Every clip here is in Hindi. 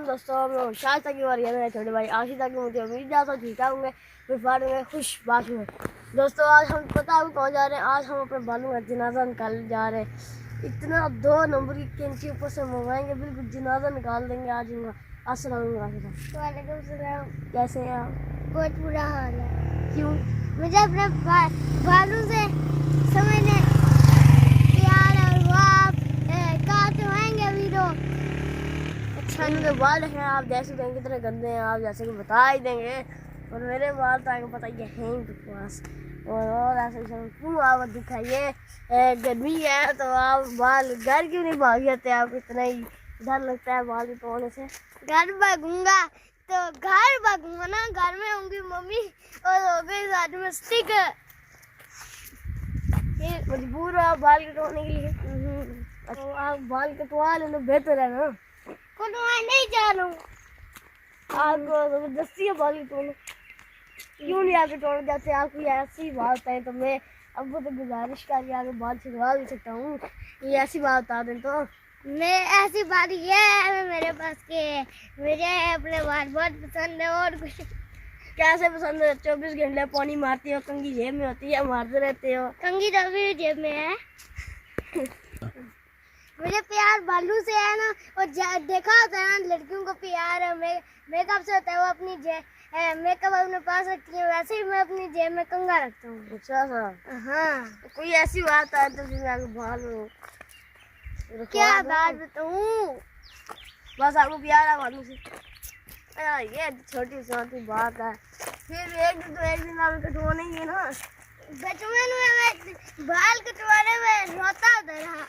वालेकुम दोस्तों, मैं शायद तक और ये मेरे छोटे भाई आशी तक मुझे उम्मीद जाता ठीक ठाक होंगे, फिर में खुश बात में। दोस्तों आज हम पता है कौन जा रहे हैं। आज हम अपने बालों का जनाजा निकालने जा रहे हैं। इतना 2 नंबर की कैंची ऊपर से मंगवाएंगे, बिल्कुल जनाजा निकाल देंगे आज इनका। अस्सलाम वालेकुम। कैसे हैं आप? बहुत बुरा हाल है। क्यों? मुझे अपने बालों से समझने प्यार और वाप काटवाएंगे अभी तो। अच्छा इनके बाल हैं, आप जैसे कहेंगे कितने गंदे हैं, आप जैसे कि बता ही देंगे। और मेरे बाल तो आपको पता ही है बकवास। और ऐसे क्यों आप दिखाइए, गर्मी है तो आप बाल घर क्यों नहीं भाग जाते? आपको इतना ही डर लगता है बाल तोड़ने से? घर भागूंगा तो घर भागूंगा ना, घर में होंगी मम्मी और हो गई साथ में स्टिक। ये मजबूर हो आप बाल कटवाने के लिए? तो आप बाल कटवा लेना बेहतर है ना। कटवा नहीं जा रहा हूँ। आपको जबरदस्ती है बाल कटवाना? क्यों नहीं आके तोड़ जाते? आपकी ऐसी बात है तो मैं अब तो गुजारिश करके आगे बाल छिड़वा भी सकता हूँ। ये ऐसी बात बता दें तो मैं ऐसी बात ये है मेरे पास के मुझे अपने बाल बहुत पसंद है। और कुछ कैसे पसंद है? 24 घंटे पानी मारती हो, कंघी जेब में होती है, मारते रहते हो। कंघी तो भी जेब में है। मुझे प्यार बालू से है ना, और देखा होता है ना लड़कियों को प्यार है मेकअप से होता है। वो अपनी मेकअप अपने पास रखती है, वैसे ही मैं अपनी जेब में कंघा रखता हूँ। अच्छा सा? हाँ। तो कोई ऐसी बात है तो फिर आगे बाल क्या बात बताऊँ? बस आपको प्यार है बालू से? ये छोटी छोटी बात है। फिर एक दिन आप कटवाने ही है ना। बचपन में मैं बाल कटवाने में रोता रहा।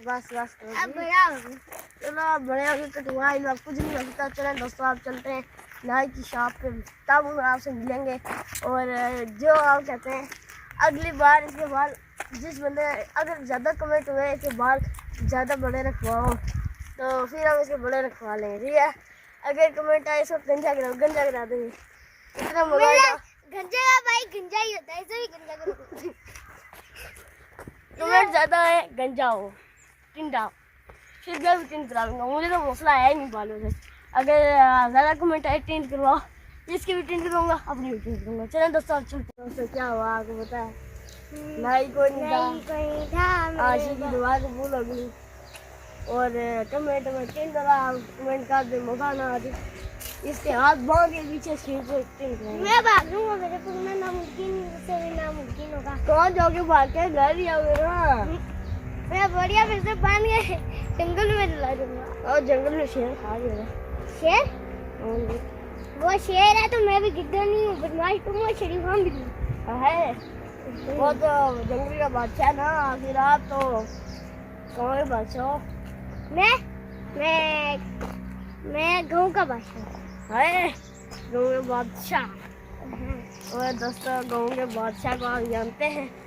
बस अब बड़ा हो गया। चलो आप बड़े होकर कटवा लो, कुछ नहीं लगता। चले दोस्तों आप चलते हैं नाई की शॉप पे, तब हम आपसे मिलेंगे। और जो आप कहते हैं अगली बार इसके बाल जिस बंदे अगर ज़्यादा कमेंट हुए इसके बाल ज़्यादा बड़े रखवाओ तो फिर हम इसके बड़े रखवा लेंगे, ठीक है? अगर कमेंट आए इसको गंजा करा देंगे। इतना मजा गंजा का भाई गंजा ही होता है, इसे भी गंजा करो। कमेंट ज़्यादा है गंजा हो टिंडा, फिर भी टिंड करा लूँगा। मुझे तो मसला है नहीं बालों से। अगर ज़्यादा कमेंट आए टिंड करवाओ, इसकी भी टिंड करूँगा, अपनी भी टिंड करूँगा। चले दोस्तों आप चलते। दोस्तों क्या हुआ आपको पता है? नहीं कोई नहीं था। आशी की दुआ कबूल हो गई। और कमेंट में टिंड करा, कमेंट कर दे मौका ना आती इसके हाथ बांध के पीछे सीट पे टिंड करेंगे। मैं भाग लूँगा, मेरे को ना नामुमकिन से भी नामुमकिन होगा। कहाँ जाओगे? भाग के घर ही आओगे ना। मैं बढ़िया फिर से बांध के जंगल में चला दूंगा। और जंगल में शेर खा गया। शेर? वो शेर है तो मैं भी गिद्दड़ नहीं हूँ, बदमाश तुम हो, शरीफ हम भी है। वो तो जंगल का बादशाह ना, फिर आप तो गाँव के बादशाह। मैं गाँव का बादशाह है, गाँव के बादशाह। और दोस्तों गाँव के बादशाह को आप जानते हैं?